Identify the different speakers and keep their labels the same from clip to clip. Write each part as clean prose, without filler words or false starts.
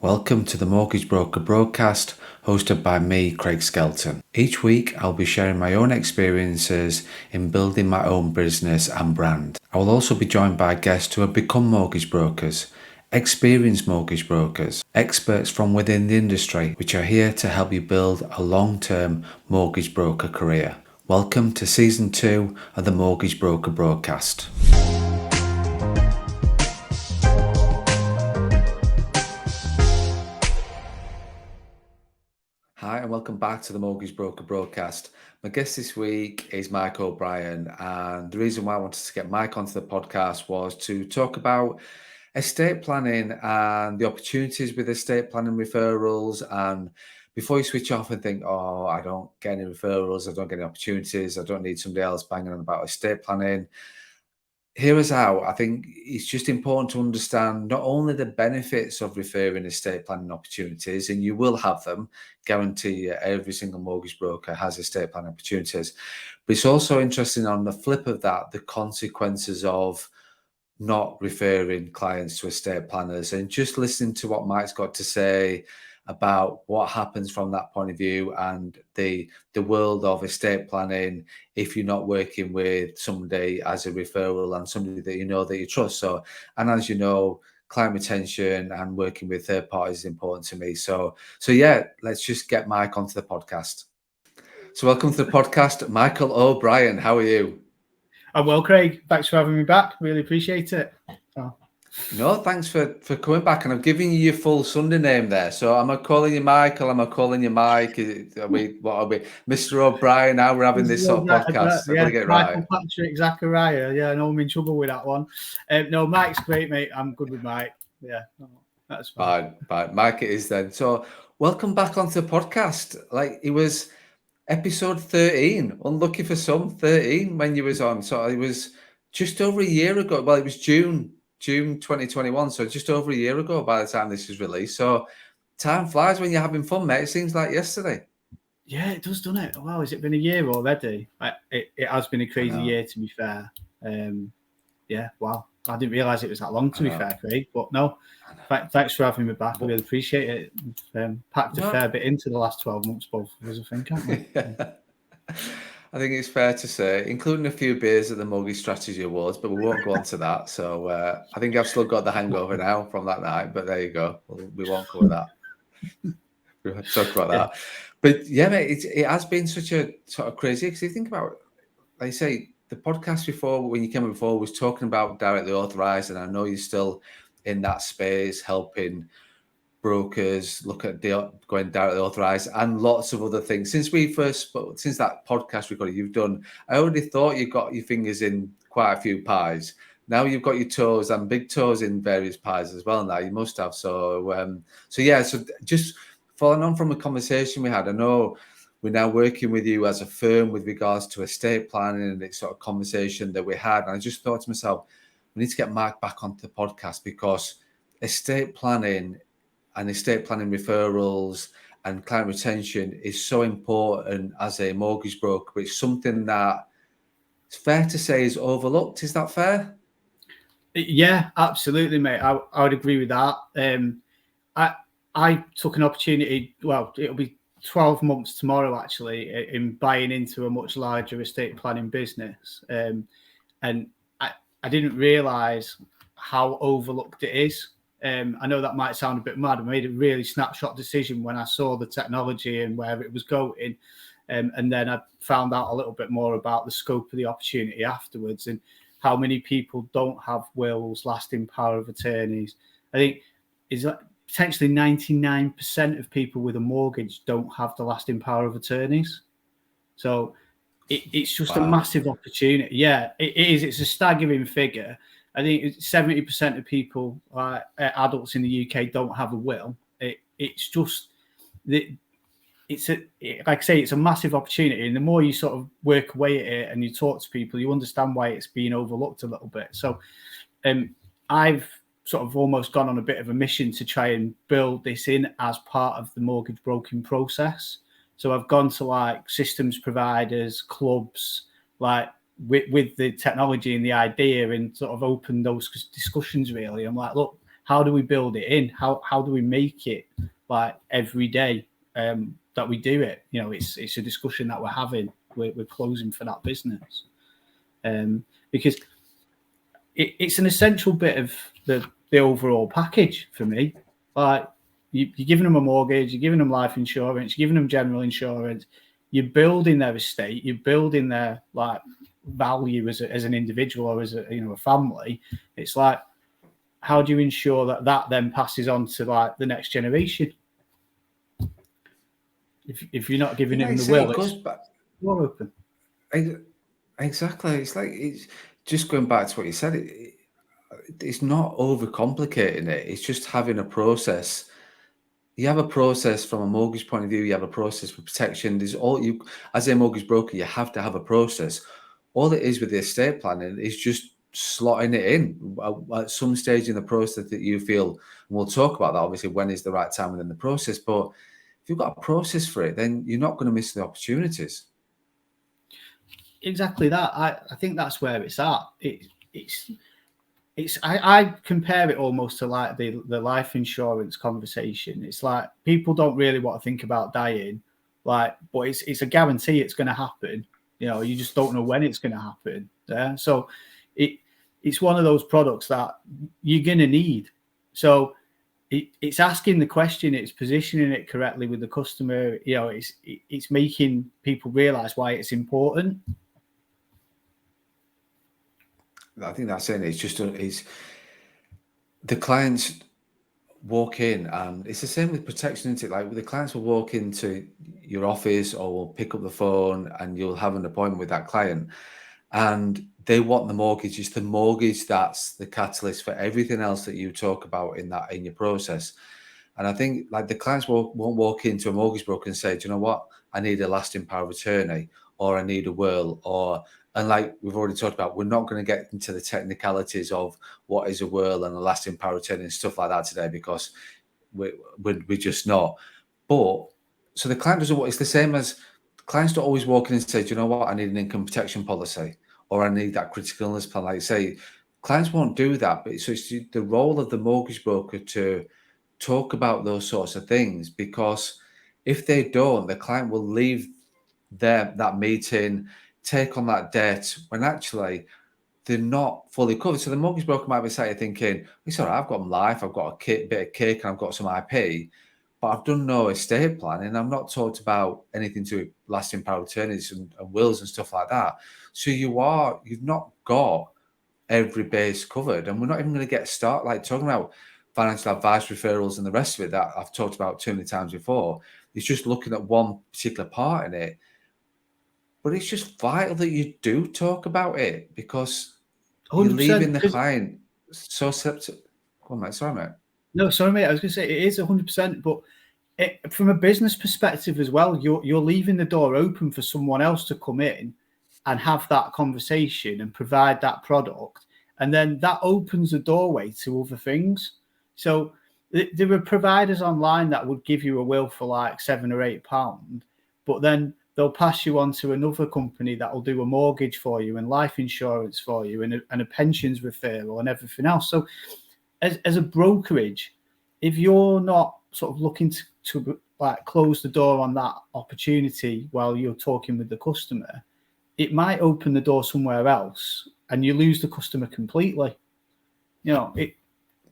Speaker 1: Welcome to the Mortgage Broker broadcast hosted by me, Craig Skelton. Each week I'll be sharing my own experiences in building my own business and brand. I will also be joined by guests who have become mortgage brokers, experienced mortgage brokers, experts from within the industry, which are here to help you build a long-term mortgage broker career. Welcome to Season 2 of the Mortgage Broker broadcast. Hi and welcome back to the Mortgage Broker broadcast. My guest this week is Mike O'Brien, and the reason why I wanted to get Mike onto the podcast was to talk about estate planning and the opportunities with estate planning referrals. And before you switch off and think, oh, I don't get any referrals, I don't get any opportunities, I don't need somebody else banging on about estate planning, hear us out. I think it's just important to understand not only the benefits of referring estate planning opportunities, and you will have them, guarantee you, every single mortgage broker has estate planning opportunities, but it's also interesting on the flip of that, the consequences of not referring clients to estate planners, and just listening to what Mike's got to say about what happens from that point of view and the world of estate planning if you're not working with somebody as a referral and somebody that you know that you trust. So, and as you know, client retention and working with third parties is important to me. So yeah, let's just get Mike onto the podcast. So welcome to the podcast, Michael O'Brien. How are you?
Speaker 2: I'm well, Craig. Thanks for having me back. Really appreciate it.
Speaker 1: No, thanks for coming back. And I'm giving you your full Sunday name there. So am I calling you Michael? Am I calling you Mike? Are we Mr. O'Brien? Now we're having this sort of podcast. I've got to get it right.
Speaker 2: Michael Patrick Zachariah. Yeah, I know I'm in trouble with that one. No, Mike's great, mate. I'm good with Mike. Yeah, that's fine.
Speaker 1: Fine. Mike it is then. So welcome back onto the podcast. Like, it was episode 13. Unlucky for some, 13 when you was on. So it was just over a year ago. Well, it was June 2021, so just over a year ago by the time this is released. So time flies when you're having fun, mate. It seems like yesterday.
Speaker 2: Yeah, it does, doesn't it? Wow, has it been a year already? It has been a crazy year, to be fair. Yeah, wow. I didn't realise it was that long, to be fair, Craig. But no, thanks for having me back. I really appreciate it. Packed a fair bit into the last 12 months, both of us, I think, haven't we?
Speaker 1: I think it's fair to say, including a few beers at the Mortgage Strategy Awards, but we won't go on to that. So I think I've still got the hangover now from that night, but there you go. We won't cover that. We'll talk about that. But yeah, mate, it has been such a sort of crazy, because you think about, like you say, the podcast before, when you came before, was talking about directly authorised, and I know you're still in that space helping brokers look at going directly authorised and lots of other things. Since that podcast recorded, you've done, I already thought you got your fingers in quite a few pies. Now you've got your toes and big toes in various pies as well. Now you must have. So just following on from a conversation we had, I know we're now working with you as a firm with regards to estate planning and this sort of conversation that we had. And I just thought to myself, we need to get Mark back onto the podcast, because estate planning and estate planning referrals and client retention is so important as a mortgage broker. But it's something that it's fair to say is overlooked. Is that fair?
Speaker 2: Yeah, absolutely, mate. I would agree with that. I took an opportunity, well, it'll be 12 months tomorrow, actually, in buying into a much larger estate planning business. And I didn't realise how overlooked it is. I know that might sound a bit mad. I made a really snapshot decision when I saw the technology and where it was going. And then I found out a little bit more about the scope of the opportunity afterwards, and how many people don't have wills, lasting power of attorneys. I think is that potentially 99% of people with a mortgage don't have the lasting power of attorneys. So it's just a massive opportunity. Yeah, it is. It's a staggering figure. I think 70% of people, adults in the UK, don't have a will. It's just, like I say, it's a massive opportunity. And the more you sort of work away at it and you talk to people, you understand why it's being overlooked a little bit. So I've sort of almost gone on a bit of a mission to try and build this in as part of the mortgage broking process. So I've gone to like systems providers, clubs, like with the technology and the idea, and sort of opened those discussions really. I'm like, look, how do we build it in? How do we make it like every day that we do it? You know, it's a discussion that we're having. We're closing for that business because it's an essential bit of the overall package for me. Like you're giving them a mortgage, you're giving them life insurance, you're giving them general insurance. You're building their estate, you're building their like value as an individual or as a family. It's like, how do you ensure that then passes on to like the next generation? If you're not giving him the will,
Speaker 1: it goes back.
Speaker 2: More open.
Speaker 1: Exactly. It's like, it's just going back to what you said. It's not overcomplicating it. It's just having a process. You have a process from a mortgage point of view. You have a process for protection. There's all you, as a mortgage broker, you have to have a process. All it is with the estate planning is just slotting it in at some stage in the process that you feel. And we'll talk about that obviously when is the right time within the process. But if you've got a process for it, then you're not going to miss the opportunities.
Speaker 2: Exactly that. I think that's where it's at. I compare it almost to like the life insurance conversation. It's like people don't really want to think about dying, like, but it's a guarantee it's going to happen. You know, you just don't know when it's going to happen. Yeah. So it's one of those products that you're going to need. So it's asking the question, it's positioning it correctly with the customer. You know, it's making people realize why it's important.
Speaker 1: I think that's it. It's the clients walk in, and it's the same with protection, isn't it? Like the clients will walk into your office or will pick up the phone and you'll have an appointment with that client and they want the mortgage. It's the mortgage that's the catalyst for everything else that you talk about in your process. And I think like the clients won't walk into a mortgage broker and say, do you know what? I need a lasting power of attorney, or I need a will, and like we've already talked about, we're not going to get into the technicalities of what is a will and a lasting power of attorney and stuff like that today, because we're just not. But so the client doesn't. It's the same as clients don't always walk in and say, do you know what? I need an income protection policy, or I need that critical illness plan. Like say, clients won't do that. But so it's the role of the mortgage broker to talk about those sorts of things, because if they don't, the client will leave that meeting, take on that debt when actually they're not fully covered. So the mortgage broker might be sitting thinking, it's all right, I've got life, I've got a bit of cake, and I've got some IP, but I've done no estate planning. I've not talked about anything to lasting power of attorneys and wills and stuff like that. So you've not got every base covered, and we're not even going to get started like talking about financial advice, referrals, and the rest of it that I've talked about too many times before. It's just looking at one particular part in it, but it's just vital that you do talk about it, because you're leaving the client so susceptible. Go on, mate. Sorry, mate.
Speaker 2: No, sorry, mate. I was going to say it is 100%, but from a business perspective as well, you're leaving the door open for someone else to come in and have that conversation and provide that product, and then that opens the doorway to other things. So there are providers online that would give you a will for like £7 or £8, but then they'll pass you on to another company that will do a mortgage for you and life insurance for you and a pensions referral and everything else. So as a brokerage, if you're not sort of looking to like close the door on that opportunity while you're talking with the customer, it might open the door somewhere else and you lose the customer completely. You know,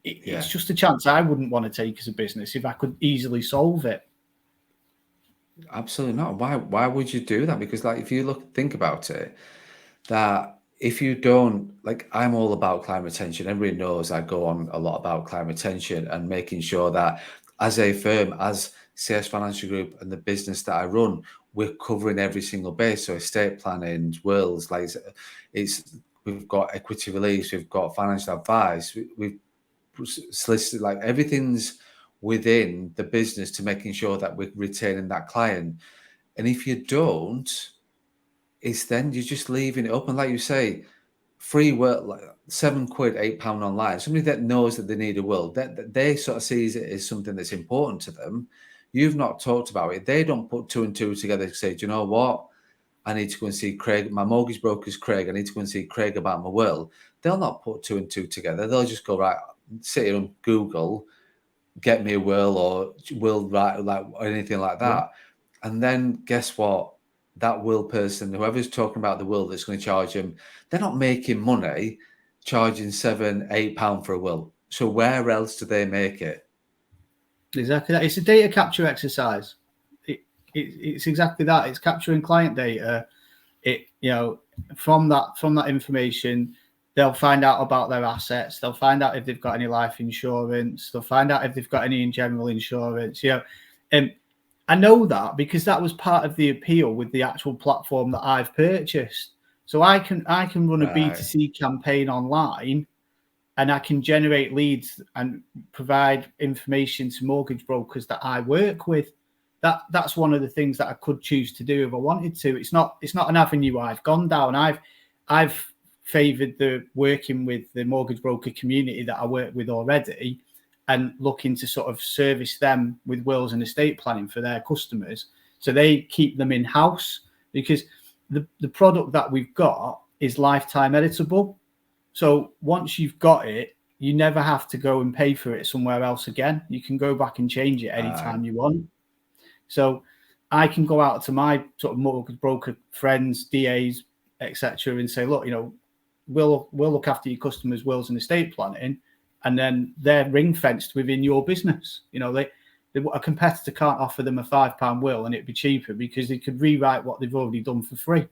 Speaker 2: it's just a chance I wouldn't want to take as a business if I could easily solve it.
Speaker 1: Absolutely not. Why would you do that? Because like if you think about it, that if you don't, like, I'm all about client retention. Everybody knows I go on a lot about client retention and making sure that as a firm, as CS Financial Group and the business that I run, we're covering every single base. So estate planning, wills, like we've got equity release, we've got financial advice, we've solicited, like everything's within the business to making sure that we're retaining that client. And if you don't, it's then you're just leaving it open. Like you say, free will, like £7, £8 online. Somebody that knows that they need a will, that they sort of sees it as something that's important to them. You've not talked about it. They don't put two and two together to say, do you know what? I need to go and see Craig. My mortgage broker's Craig. I need to go and see Craig about my will. They'll not put two and two together. They'll just go, right, sit here on Google, get me a will or will write like or anything like that. And then guess what? That will person, whoever's talking about the will that's going to charge them, they're not making money charging £7-8 for a will. So where else do they make it?
Speaker 2: Exactly that. It's a data capture exercise. It's exactly that. It's capturing client data. From that information, they'll find out about their assets. They'll find out if they've got any life insurance. They'll find out if they've got any in general insurance. And I know that because that was part of the appeal with the actual platform that I've purchased. So I can run a B2C campaign online, and I can generate leads and provide information to mortgage brokers that I work with. That's one of the things that I could choose to do if I wanted to. It's not an avenue I've gone down. I've favoured the working with the mortgage broker community that I work with already, and looking to sort of service them with wills and estate planning for their customers, so they keep them in house, because the product that we've got is lifetime editable. So once you've got it, you never have to go and pay for it somewhere else again. You can go back and change it anytime you want. So I can go out to my sort of mortgage broker friends, DAs, etc., and say, look, we'll look after your customers' wills and estate planning, and then they're ring fenced within your business. A competitor can't offer them a £5 will and it'd be cheaper because they could rewrite what they've already done for free.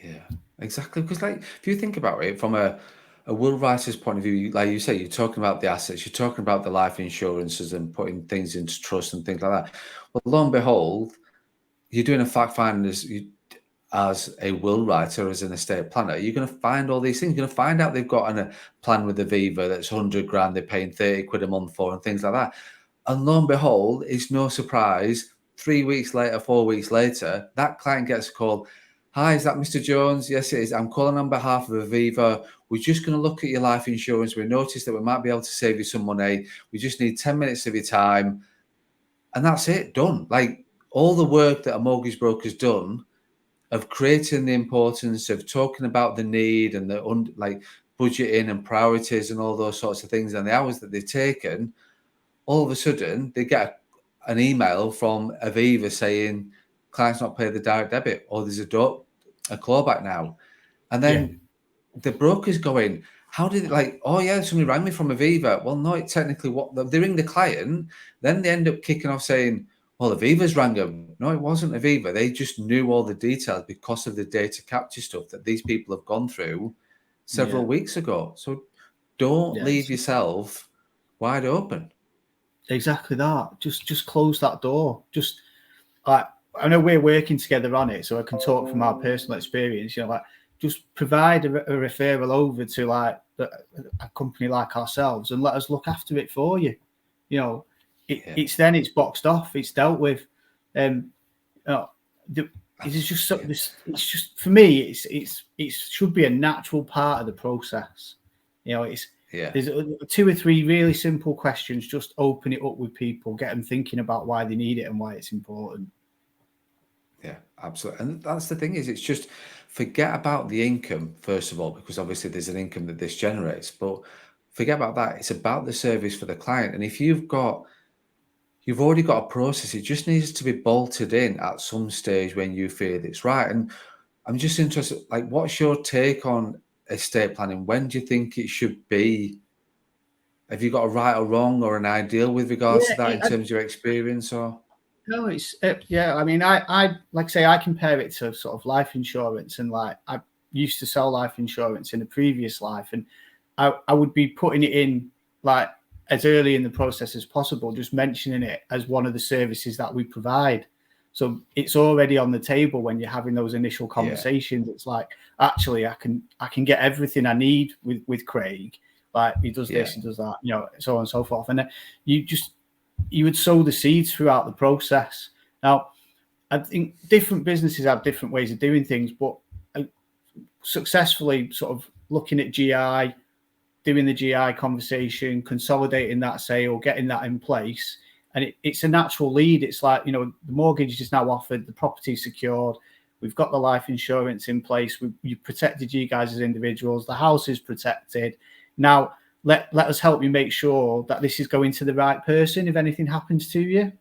Speaker 1: Yeah, exactly. Because if you think about it from a will writer's point of view, like you say, you're talking about the assets, you're talking about the life insurances and putting things into trust and things like that. Well, lo and behold, you're doing a fact finding as a will writer, as an estate planner. You're going to find all these things. You're going to find out they've got a plan with Aviva that's 100 grand, they're paying 30 quid a month for, and things like that. And lo and behold, it's no surprise, 3 weeks later, 4 weeks later, that client gets a call. Hi, is that Mr. Jones? Yes, it is. I'm calling on behalf of Aviva. We're just going to look at your life insurance. We noticed that we might be able to save you some money. We just need 10 minutes of your time. And that's it, done. Like all the work that a mortgage broker's done of creating the importance of talking about the need and the budgeting and priorities and all those sorts of things and the hours that they've taken, all of a sudden they get an email from Aviva saying client's not paid the direct debit, or there's a clawback now. And then the broker's going, how did it oh yeah, somebody rang me from Aviva. Well, no, it's technically they ring the client, then they end up kicking off saying, well, Aviva's rang them. No, it wasn't Aviva. They just knew all the details because of the data capture stuff that these people have gone through several weeks ago. So don't leave yourself wide open.
Speaker 2: Exactly that. Just close that door. I know we're working together on it, so I can talk from our personal experience. Just provide a referral over to a company like ourselves and let us look after it for you. It's boxed off. It's dealt with. It's just for me. It should be a natural part of the process. There's 2 or 3 really simple questions. Just open it up with people, get them thinking about why they need it and why it's important.
Speaker 1: Yeah, absolutely. And that's the thing, is it's just forget about the income, first of all, because obviously there's an income that this generates, but forget about that. It's about the service for the client. And if you've already got a process, it just needs to be bolted in at some stage when you feel it's right. And I'm just interested, what's your take on estate planning? When do you think it should be? Have you got a right or wrong or an ideal with regards to that in terms of your experience? Or
Speaker 2: no, it's I mean, I like I say, I compare it to sort of life insurance, and I used to sell life insurance in a previous life, and I would be putting it in as early in the process as possible, just mentioning it as one of the services that we provide. So it's already on the table when you're having those initial conversations. It's actually I can get everything I need with Craig. He does this, he does that, so on and so forth. And then you would sow the seeds throughout the process. Now, I think different businesses have different ways of doing things, but successfully sort of looking at GI, doing the GI conversation, consolidating that sale, getting that in place. And it's a natural lead. It's the mortgage is now offered, the property secured, we've got the life insurance in place, you've protected you guys as individuals, the house is protected. Now, let us help you make sure that this is going to the right person if anything happens to you.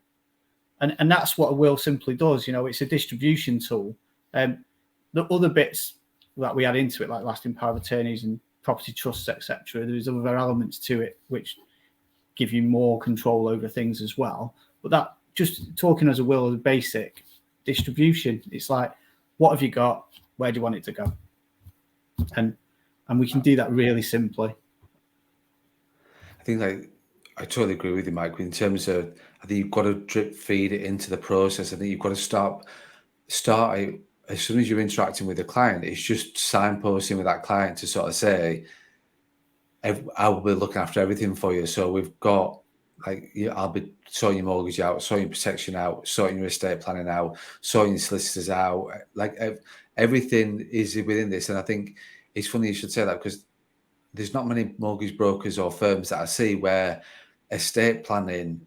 Speaker 2: And that's what a will simply does. It's a distribution tool. The other bits that we add into it, like lasting power of attorneys and property trusts, etc., there's other elements to it which give you more control over things as well. But that, just talking as a will, as a basic distribution, it's like, what have you got? Where do you want it to go? And we can do that really simply.
Speaker 1: I think I totally agree with you, Mike. In terms of, I think you've got to drip feed it into the process. I think you've got to start it as soon as you're interacting with a client. It's just signposting with that client to sort of say, I will be looking after everything for you. So we've got, like, I'll be sorting your mortgage out, sorting your protection out, sorting your estate planning out, sorting your solicitors out. Like, everything is within this. And I think it's funny you should say that, because there's not many mortgage brokers or firms that I see where estate planning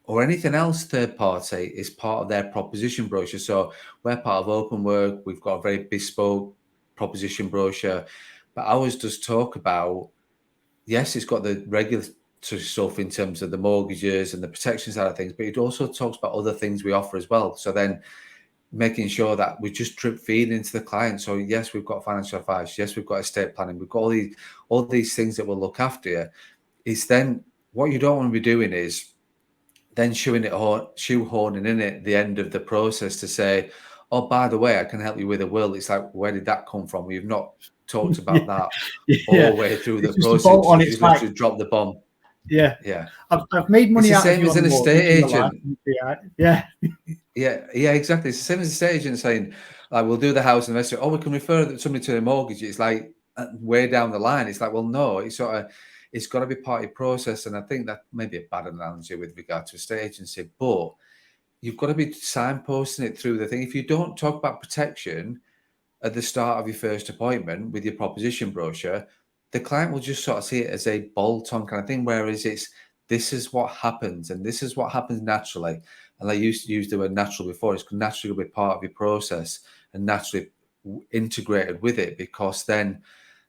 Speaker 1: or anything else third party is part of their proposition brochure. So we're part of Open Work. We've got a very bespoke proposition brochure, but ours does talk about, yes, it's got the regular stuff in terms of the mortgages and the protection side of things, but it also talks about other things we offer as well. So then making sure that we just drip feed into the client. So yes, we've got financial advice. Yes, we've got estate planning. We've got all these things that will look after you. It's then, what you don't want to be doing is then shoehorning in it the end of the process to say, oh, by the way, I can help you with a will. It's like, where did that come from? We've not talked about that all the way through the process. You literally drop the bomb.
Speaker 2: Yeah.
Speaker 1: Yeah.
Speaker 2: I've made money
Speaker 1: it's
Speaker 2: out of you.
Speaker 1: It's the same as an estate agent.
Speaker 2: Yeah.
Speaker 1: Yeah, exactly. It's the same as a estate agent saying, like, we'll do the house and investor. Oh, we can refer somebody to a mortgage. It's like way down the line. It's like, well, no, it's got to be part of your process. And I think that may be a bad analogy with regard to estate agency, but you've got to be signposting it through the thing. If you don't talk about protection at the start of your first appointment with your proposition brochure, the client will just sort of see it as a bolt-on kind of thing, whereas this is what happens, and this is what happens naturally. And I used to use the word natural before. It's naturally going to be part of your process and naturally integrated with it, because then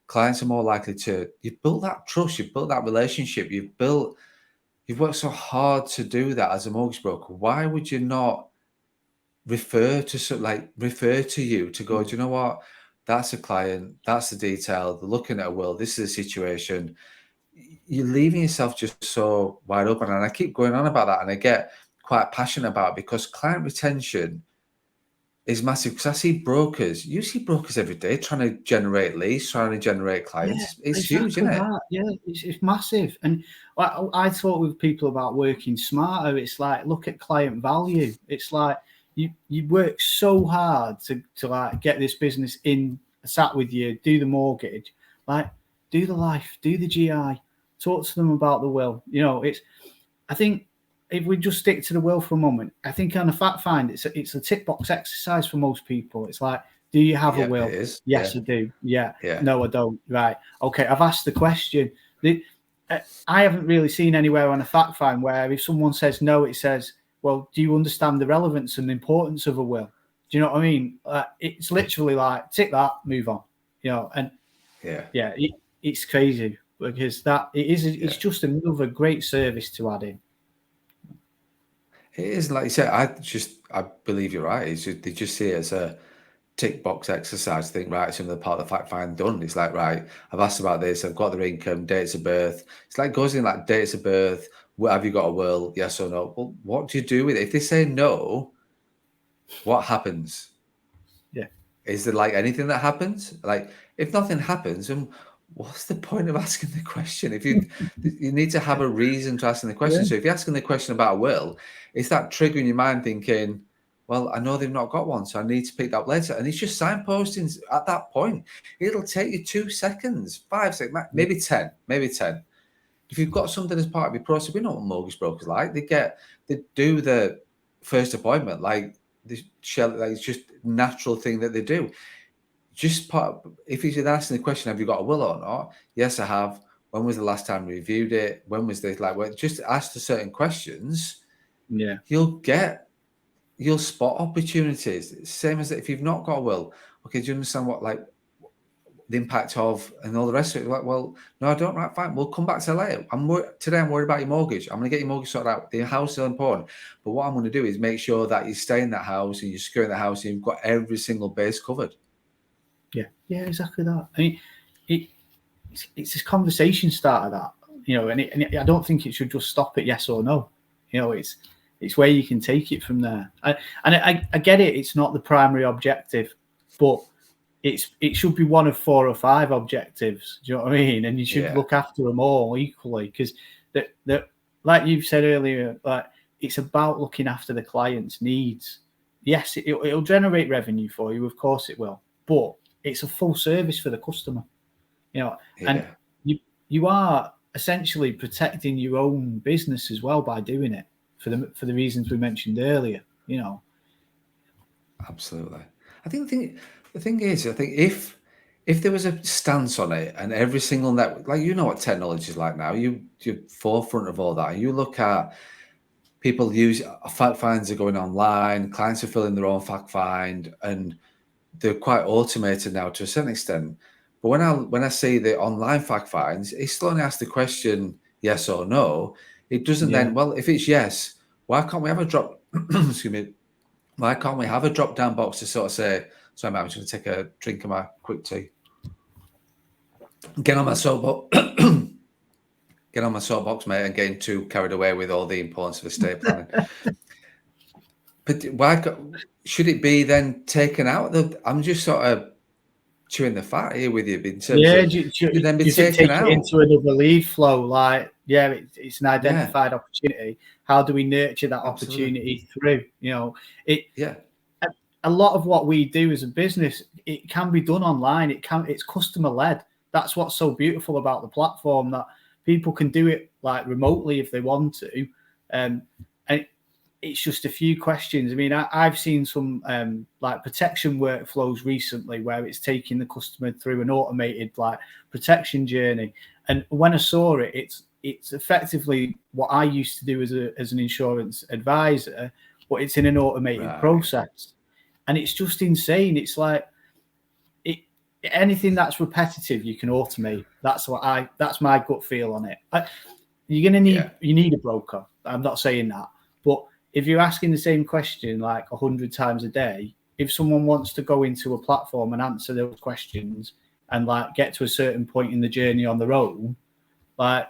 Speaker 1: clients are more likely to, you've built that trust, you've built that relationship, you've worked so hard to do that as a mortgage broker. Why would you not refer to you to go, do you know what? That's a client, that's the detail, they're looking at a will, this is a situation. You're leaving yourself just so wide open. And I keep going on about that, and I get quite passionate about it, because client retention is massive. Because you see brokers every day trying to generate leads, trying to generate clients. Yeah, it's exactly huge, isn't it?
Speaker 2: Yeah, it's massive. And I talk with people about working smarter. It's like, look at client value. It's like, you work so hard to like get this business in, sat with you, do the mortgage, like do the life, do the GI, talk to them about the will. I think if we just stick to the will for a moment, I think on a fact find, it's a tick box exercise for most people. It's like, do you have a will? Yes, I do. Yeah. No, I don't. Right. Okay. I've asked the question. I haven't really seen anywhere on a fact find where if someone says no, it says, well, do you understand the relevance and the importance of a will? Do you know what I mean? It's literally like, tick that, move on. And it's crazy, because it's just another great service to add in.
Speaker 1: It is, like you said, I believe you're right. They just see it as a tick box exercise. Think, right, some of the part of the fact find done. It's like, right, I've asked about this, I've got their income, dates of birth. It's like, goes in like dates of birth. Have you got a will? Yes or no? Well, what do you do with it? If they say no, what happens?
Speaker 2: Yeah.
Speaker 1: Is there like anything that happens? Like, if nothing happens, then what's the point of asking the question? If you need to have a reason to asking the question. Yeah. So if you're asking the question about a will, it's that trigger in your mind thinking, well, I know they've not got one, so I need to pick that up later. And it's just signposting at that point. It'll take you 2 seconds, 5 seconds, maybe 10, If you've got something as part of your process, we know what mortgage brokers like. They do the first appointment, like it's just a natural thing that they do. If you're asking the question, have you got a will or not? Yes, I have. When was the last time we reviewed it? When was this? Just ask the certain questions.
Speaker 2: Yeah.
Speaker 1: You'll spot opportunities. Same as if you've not got a will. Okay, do you understand the impact of and all the rest of it. Like, well, no, I don't. Right, fine. We'll come back to that later. Today I'm worried about your mortgage. I'm going to get your mortgage sorted out. The house is important, but what I'm going to do is make sure that you stay in that house and you're securing the house and you've got every single base covered.
Speaker 2: Yeah, exactly that. I mean, it's this conversation starter that, you know, and I don't think it should just stop at yes or no. You know, it's where you can take it from there. I get it. It's not the primary objective, but it should be one of 4 or 5 objectives. Do you know what I mean? And you should look after them all equally, because that, like you've said earlier, like it's about looking after the client's needs. Yes, it'll generate revenue for you, of course it will, but it's a full service for the customer. You know, and you are essentially protecting your own business as well by doing it for the reasons we mentioned earlier. You know,
Speaker 1: absolutely. I think the thing is, I think if there was a stance on it and every single network, like, you know what technology is like now, you're forefront of all that. And you look at people use fact finds are going online, clients are filling their own fact find, and they're quite automated now to a certain extent. But when I see the online fact finds, it still only asks the question yes or no. It doesn't then, well, if it's yes, why can't we have a drop? Excuse me. Why can't we have a drop down box to sort of say, sorry, mate, I'm just going to take a drink of my quick tea. Get on my soapbox. Get on my soapbox, mate, and getting too carried away with all the importance of estate planning. But why should it be then taken out? I'm just sort of chewing the fat here with you in terms of then be taken out.
Speaker 2: It into another lead flow, like it's an identified opportunity. How do we nurture that opportunity through? You know, a lot of what we do as a business, it can be done online. It's customer led. That's what's so beautiful about the platform, that people can do it like remotely if they want to, and it's just a few questions. I mean, I've seen some like protection workflows recently where it's taking the customer through an automated like protection journey. And when I saw it, it's effectively what I used to do as an insurance advisor, but it's in an automated process. And it's just insane. It's like anything that's repetitive, you can automate. That's my gut feel on it. You're gonna need a broker. I'm not saying that, but if you're asking the same question like 100 times a day, if someone wants to go into a platform and answer those questions and like get to a certain point in the journey on their own, like,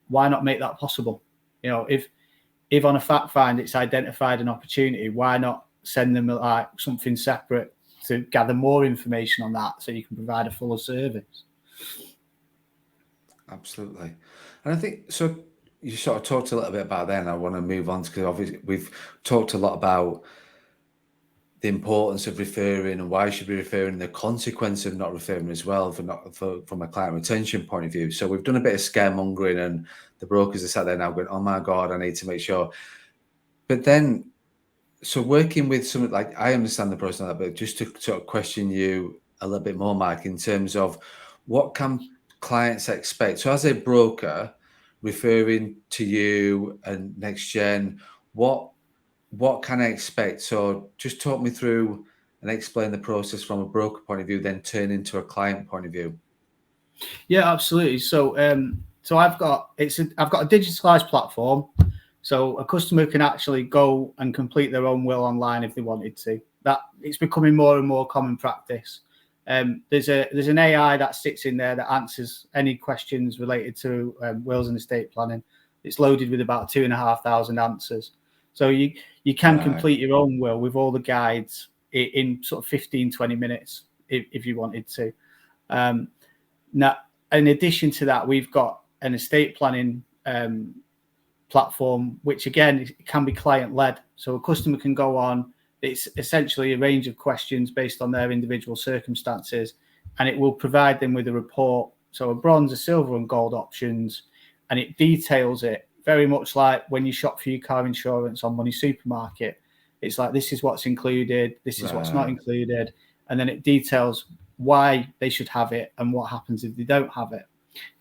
Speaker 2: why not make that possible? You know, if on a fact find it's identified an opportunity, why not send them like something separate to gather more information on that so you can provide a fuller service?
Speaker 1: Absolutely. And I think so. You sort of talked a little bit about that, and I want to move on because obviously we've talked a lot about the importance of referring and why you should be referring, and the consequence of not referring as well from a client retention point of view. So we've done a bit of scaremongering, and the brokers are sat there now going, "Oh my God, I need to make sure." But then, so working with something like, I understand the process of that, but just to sort of question you a little bit more, Mike, in terms of what can clients expect? So as a broker, referring to you and Next Gen, what can I expect? So just talk me through and explain the process from a broker point of view, then turn into a client point of view.
Speaker 2: Yeah, absolutely. So I've got a digitalized platform, so a customer can actually go and complete their own will online if they wanted to. That it's becoming more and more common practice. There's an AI that sits in there that answers any questions related to wills and estate planning. It's loaded with about 2,500 answers. So you can complete your own will with all the guides in sort of 15, 20 minutes if you wanted to. Now, in addition to that, we've got an estate planning platform, which again can be client led. So a customer can go on. It's essentially a range of questions based on their individual circumstances, and it will provide them with a report. So a bronze, a silver, and gold options, and it details it very much like when you shop for your car insurance on Money Supermarket. It's like, this is what's included, this is what's not included, and then it details why they should have it and what happens if they don't have it.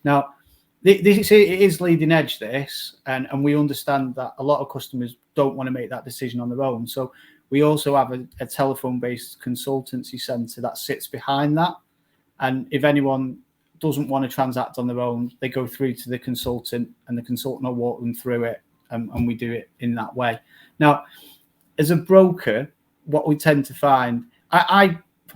Speaker 2: Now, it is leading edge, this, and we understand that a lot of customers don't want to make that decision on their own. So we also have a telephone-based consultancy centre that sits behind that, And if anyone doesn't want to transact on their own, they go through to the consultant, and the consultant will walk them through it, and we do it in that way. Now, as a broker, what we tend to find,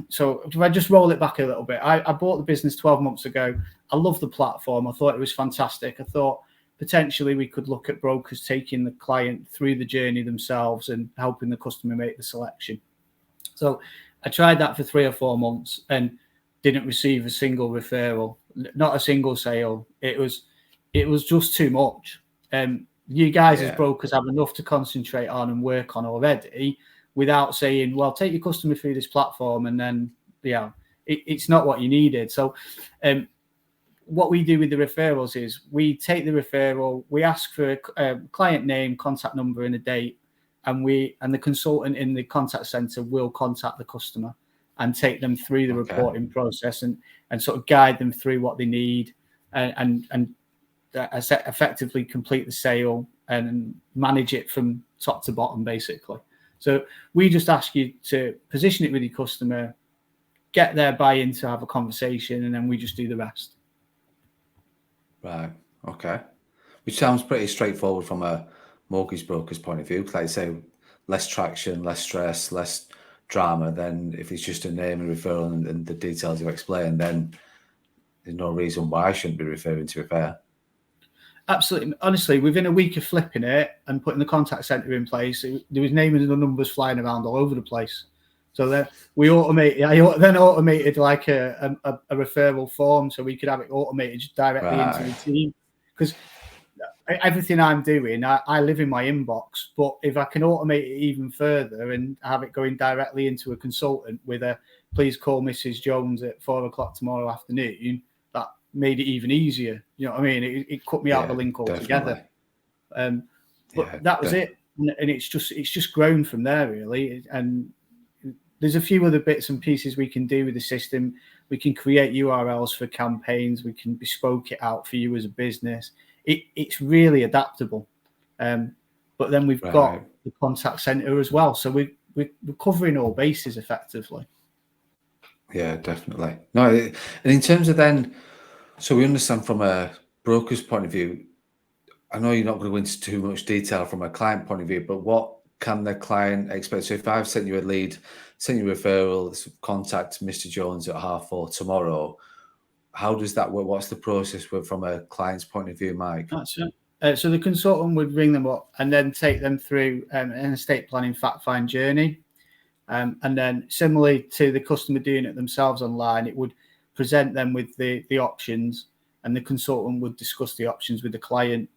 Speaker 2: so if I just roll it back a little bit, I bought the business 12 months ago. I love the platform. I thought it was fantastic. I thought potentially we could look at brokers taking the client through the journey themselves and helping the customer make the selection. So I tried that for 3 or 4 months and didn't receive a single referral, not a single sale. It was just too much. You guys as brokers have enough to concentrate on and work on already, without saying, well, take your customer through this platform, and then it's not what you needed. So what we do with the referrals is we take the referral, we ask for a client name, contact number, and a date, and the consultant in the contact center will contact the customer and take them through the reporting process and sort of guide them through what they need and effectively complete the sale and manage it from top to bottom, basically. So we just ask you to position it with your customer, get their buy-in to have a conversation, and then we just do the rest.
Speaker 1: Right. Okay. Which sounds pretty straightforward from a mortgage broker's point of view. Like I say, less traction, less stress, less drama than if it's just a name and referral and the details you explained, then there's no reason why I shouldn't be referring, to be fair.
Speaker 2: Absolutely. Honestly, within a week of flipping it and putting the contact center in place, there was names and numbers flying around all over the place. So then I then automated like a referral form, so we could have it automated directly into the team. Because everything I'm doing, I live in my inbox, but if I can automate it even further and have it going directly into a consultant with a please call Mrs. Jones at 4 o'clock tomorrow afternoon, that made it even easier. You know what I mean? It cut me out the link altogether. But that was it, and it's just grown from there, really. And there's a few other bits and pieces we can do with the system. We can create URLs for campaigns. We can bespoke it out for you as a business. It's really adaptable. But then we've got the contact center as well. So we're covering all bases effectively.
Speaker 1: Yeah, definitely. No, and in terms of then, so we understand from a broker's point of view, I know you're not going to go into too much detail from a client point of view, but what can the client expect? So if I've sent you a lead, sent you a referral, contact Mr. Jones at 4:30 tomorrow, how does that work? What's the process from a client's point of view, Mike?
Speaker 2: That's it. So the consultant would ring them up and then take them through an estate planning fact find journey. And then similarly to the customer doing it themselves online, it would present them with the options, and the consultant would discuss the options with the client.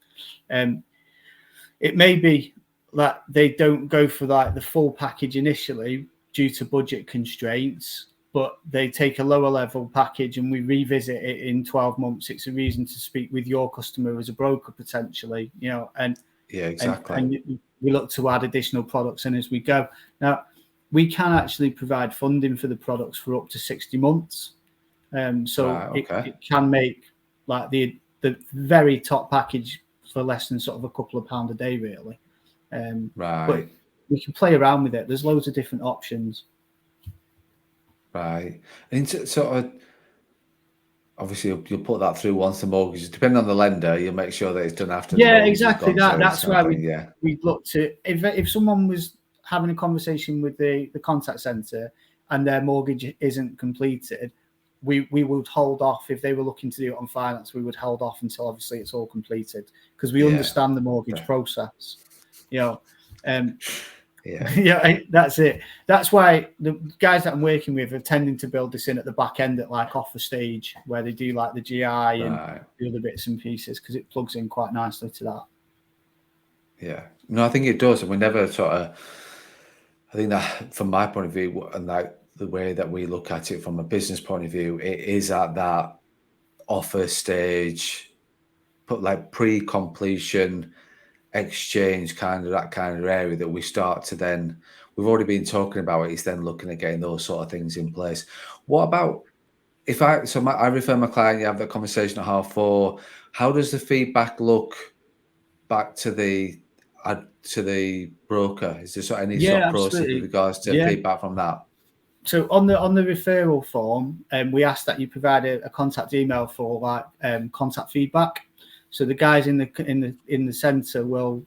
Speaker 2: It may be that they don't go for like the full package initially due to budget constraints, but they take a lower level package and we revisit it in 12 months. It's a reason to speak with your customer as a broker potentially, and
Speaker 1: exactly.
Speaker 2: And we look to add additional products in as we go. Now, we can actually provide funding for the products for up to 60 months. It can make like the very top package for less than sort of a couple of pound a day, really. But we can play around with it. There's loads of different options.
Speaker 1: Right. And sort of, obviously, you'll put that through once the mortgage is, depending on the lender, you'll make sure that it's done after the mortgage
Speaker 2: exactly
Speaker 1: is gone.
Speaker 2: That's why we look to, if someone was having a conversation with the contact center and their mortgage isn't completed, we would hold off. If they were looking to do it on finance, we would hold off until obviously it's all completed, because we understand the mortgage process. That's it. That's why the guys that I'm working with are tending to build this in at the back end at like offer stage, where they do like the GI and the other bits and pieces, because it plugs in quite nicely to that.
Speaker 1: Yeah, no, I think it does, and we never sort of. I think that from my point of view, and like the way that we look at it from a business point of view, it is at that offer stage, put like pre-completion exchange that kind of area that we start to then, we've already been talking about it, is then looking at getting those sort of things in place. What about if I refer my client, you have that conversation at 4:30, how does the feedback look back to the broker? Is there any sort of process with regards to feedback from that?
Speaker 2: So on the referral form, we ask that you provide a contact email for like contact feedback. So the guys in the centre will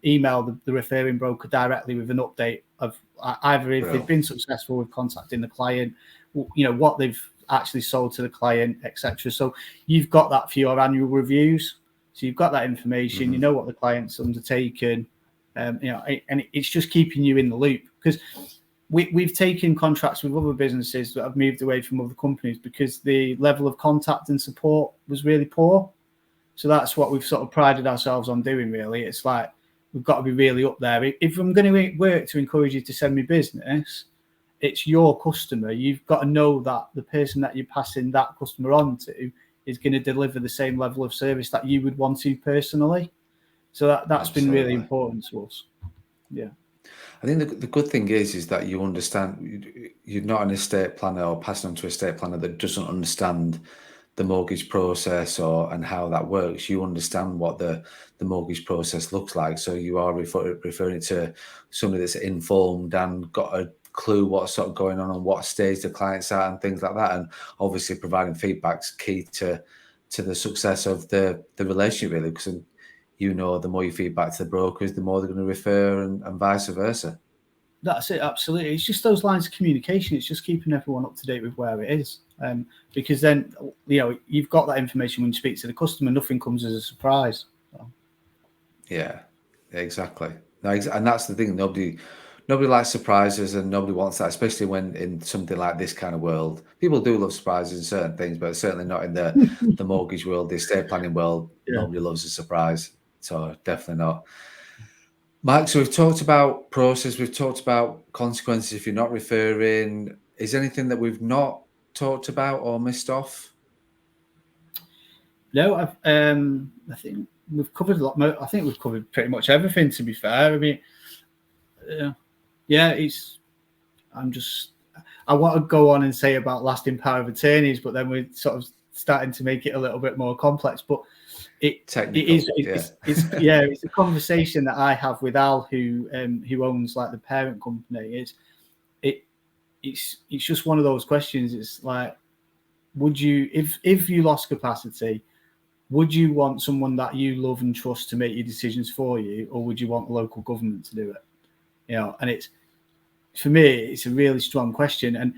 Speaker 2: email the referring broker directly with an update of either if they've been successful with contacting the client, what they've actually sold to the client, etc. So you've got that for your annual reviews. So you've got that information. Mm-hmm. You know what the client's undertaken. And it's just keeping you in the loop, because we've taken contracts with other businesses that have moved away from other companies because the level of contact and support was really poor. So that's what we've sort of prided ourselves on doing, really. It's like, we've got to be really up there. If I'm going to work to encourage you to send me business, it's your customer. You've got to know that the person that you're passing that customer on to is going to deliver the same level of service that you would want to personally. So that's been really important to us. Yeah.
Speaker 1: I think the good thing is that you understand, you're not an estate planner or passing on to an estate planner that doesn't understand the mortgage process and how that works. You understand what the mortgage process looks like. So you are referring to somebody that's informed and got a clue what's sort of going on and what stage the client's at and things like that. And obviously providing feedback's key to the success of the relationship, really, because the more you feed back to the brokers, the more they're going to refer and vice versa.
Speaker 2: That's it, absolutely. It's just those lines of communication. It's just keeping everyone up to date with where it is. Because then, you've got that information when you speak to the customer. Nothing comes as a surprise. So.
Speaker 1: Yeah, exactly. And that's the thing. Nobody likes surprises, and nobody wants that, especially when in something like this kind of world. People do love surprises in certain things, but certainly not in the mortgage world, the estate planning world. Yeah. Nobody loves a surprise. So definitely not. Mike, so we've talked about process, we've talked about consequences if you're not referring. Is there anything that we've not talked about or missed off?
Speaker 2: No, I think we've covered a lot. I think we've covered pretty much everything, to be fair. I mean, I want to go on and say about lasting power of attorneys, but then we're sort of starting to make it a little bit more complex. But it's a conversation that I have with Al, who owns like the parent company. It's just one of those questions. It's like, would you, if you lost capacity, would you want someone that you love and trust to make your decisions for you, or would you want the local government to do it? And for me, it's a really strong question. And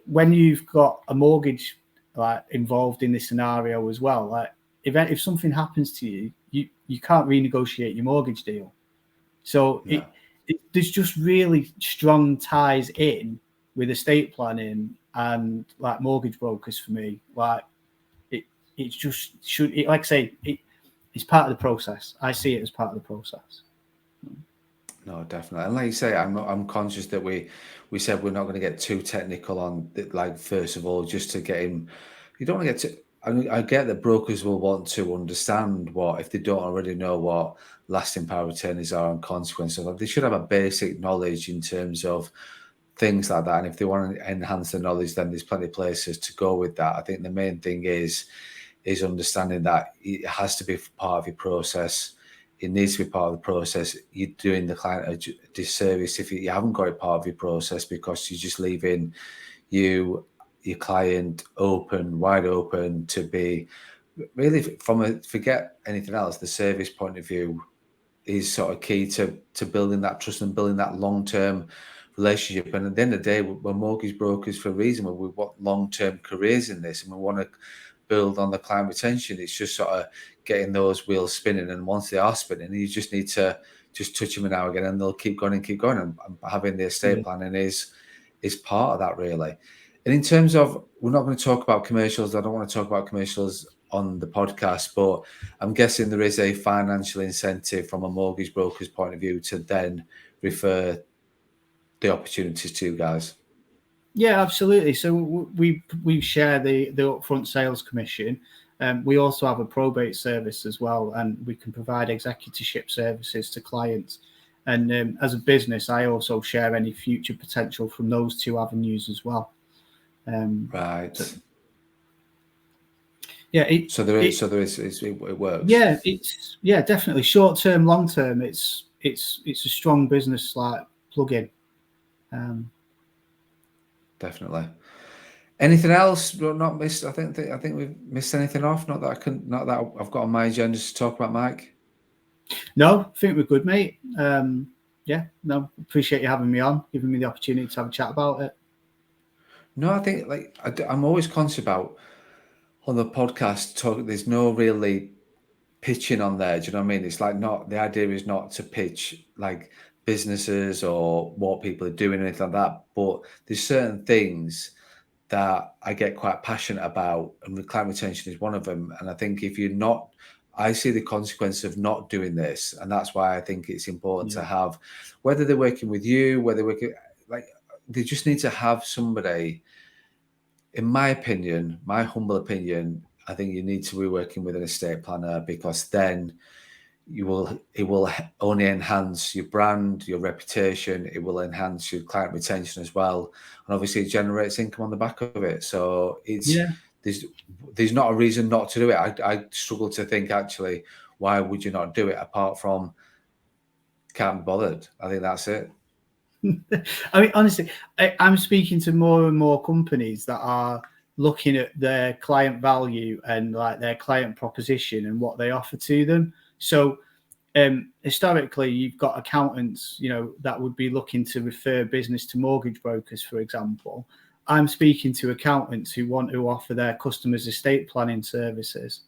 Speaker 2: when you've got a mortgage like involved in this scenario as well, like if something happens to you, you can't renegotiate your mortgage deal. So there's just really strong ties in with estate planning and like mortgage brokers for me. Like it's just like I say, it's part of the process. I see it as part of the process.
Speaker 1: No, definitely. And like you say, I'm conscious that we said we're not going to get too technical on it. Like, first of all, just to get him, you don't want to get to. I get that brokers will want to understand what, if they don't already know what lasting power of attorneys are and consequences. They should have a basic knowledge in terms of things like that. And if they want to enhance the knowledge, then there's plenty of places to go with that. I think the main thing is understanding that it has to be part of your process. It needs to be part of the process. You're doing the client a disservice if you haven't got it part of your process, because you're just leaving your client wide open to be really, forget anything else. The service point of view is sort of key to building that trust and building that long-term relationship. And at the end of the day, we're mortgage brokers for a reason. We want long-term careers in this, and we want to build on the client retention. It's just sort of getting those wheels spinning, and once they are spinning, you just need to just touch them now again, and they'll keep going and keep going. And having the estate planning is part of that, really. And in terms of, we're not going to talk about commercials. I don't want to talk about commercials on the podcast, but I'm guessing there is a financial incentive from a mortgage broker's point of view to then refer the opportunities to you guys.
Speaker 2: Yeah, absolutely. So we share the upfront sales commission. We also have a probate service as well, and we can provide executorship services to clients. And as a business, I also share any future potential from those two avenues as well.
Speaker 1: Right.
Speaker 2: So, yeah. It
Speaker 1: works.
Speaker 2: Yeah, it's definitely short term, long term. It's a strong business like plug-in.
Speaker 1: definitely. Anything else? We've not missed. I think we've missed anything off. Not that I've got on my agenda to talk about, Mike.
Speaker 2: No, I think we're good, mate. Yeah, no, appreciate you having me on, giving me the opportunity to have a chat about it.
Speaker 1: No, I think I'm always conscious about on the podcast talk. There's no really pitching on there. Do you know what I mean? It's like not the idea is not to pitch like businesses or what people are doing or anything like that. But there's certain things that I get quite passionate about, and client retention is one of them. And I think if you're not, I see the consequence of not doing this, and that's why I think it's important to have, whether they're working with you, whether they're working, like they just need to have somebody. In my opinion, my humble opinion, I think you need to be working with an estate planner, because then it will only enhance your brand, your reputation. It will enhance your client retention as well, and obviously it generates income on the back of it. So there's not a reason not to do it. I struggle to think actually why would you not do it apart from can't be bothered. I think that's it.
Speaker 2: I mean, honestly, I'm speaking to more and more companies that are looking at their client value and like their client proposition and what they offer to them. So historically, you've got accountants, that would be looking to refer business to mortgage brokers, for example. I'm speaking to accountants who want to offer their customers estate planning services,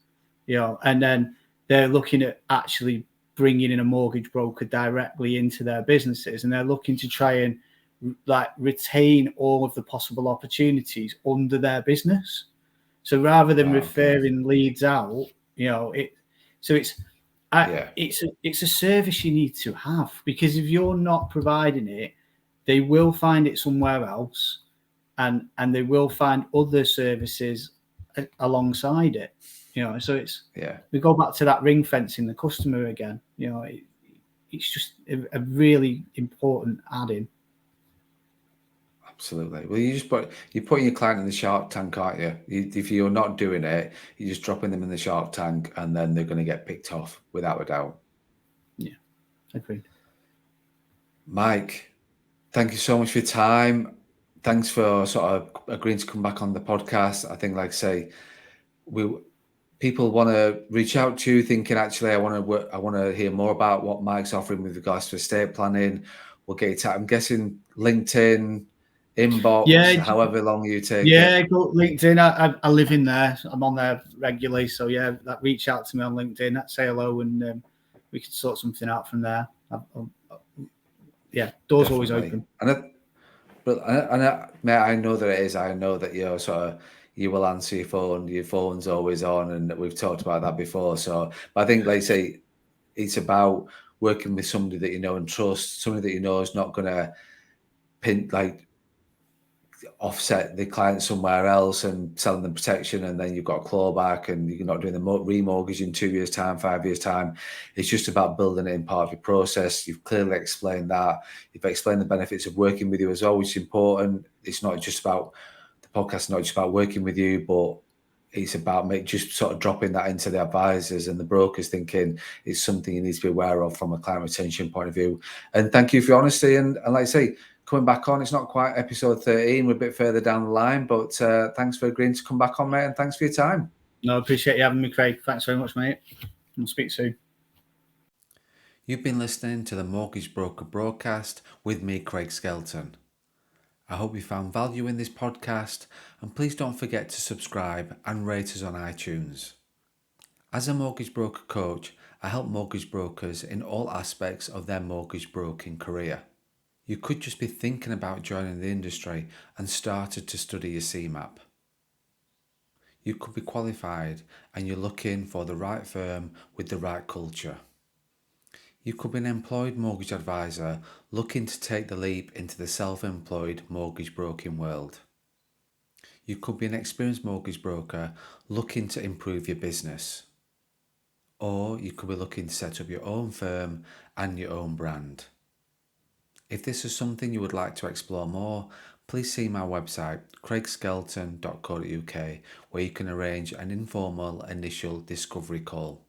Speaker 2: and then they're looking at actually bringing in a mortgage broker directly into their businesses, and they're looking to try and like retain all of the possible opportunities under their business. So rather than referring leads out, it's a service you need to have, because if you're not providing it, they will find it somewhere else, and they will find other services alongside it. So we go back to that ring fencing the customer again. It's just a really important add-in.
Speaker 1: Absolutely. Well, you're putting your client in the shark tank, aren't you? If you're not doing it, you're just dropping them in the shark tank, and then they're going to get picked off without a doubt.
Speaker 2: Yeah, agreed.
Speaker 1: Mike, thank you so much for your time. Thanks for sort of agreeing to come back on the podcast. I think, like I say, people want to reach out to you thinking, actually, I want to hear more about what Mike's offering with regards to estate planning. We'll get you I'm guessing LinkedIn, inbox, however long you take it.
Speaker 2: Go LinkedIn. I live in there. I'm on there regularly. So reach out to me on LinkedIn. Say hello, and we can sort something out from there. Doors always open.
Speaker 1: Mate, I know that it is. I know that you're you will answer your phone. Your phone's always on, and we've talked about that before. So, but I think, like I say, it's about working with somebody that you know and trust, somebody that you know is not going to offset the client somewhere else and selling them protection, and then you've got a clawback, and you're not doing the remortgage in 2 years' time, 5 years' time. It's just about building it in part of your process. You've clearly explained that. You've explained the benefits of working with you as well, which is important. It's not just about the podcast, not just about working with you, but it's about just sort of dropping that into the advisors and the brokers, thinking it's something you need to be aware of from a client retention point of view. And thank you for your honesty. And like I say, coming back on, it's not quite episode 13. We're a bit further down the line, but thanks for agreeing to come back on, mate, and thanks for your time.
Speaker 2: No, I appreciate you having me, Craig. Thanks very much, mate. We'll speak soon.
Speaker 1: You've been listening to the Mortgage Broker Broadcast with me, Craig Skelton. I hope you found value in this podcast, and please don't forget to subscribe and rate us on iTunes. As a mortgage broker coach, I help mortgage brokers in all aspects of their mortgage broking career. You could just be thinking about joining the industry and started to study your CMAP. You could be qualified and you're looking for the right firm with the right culture. You could be an employed mortgage advisor looking to take the leap into the self-employed mortgage broking world. You could be an experienced mortgage broker looking to improve your business. Or you could be looking to set up your own firm and your own brand. If this is something you would like to explore more, please see my website craigskelton.co.uk, where you can arrange an informal initial discovery call.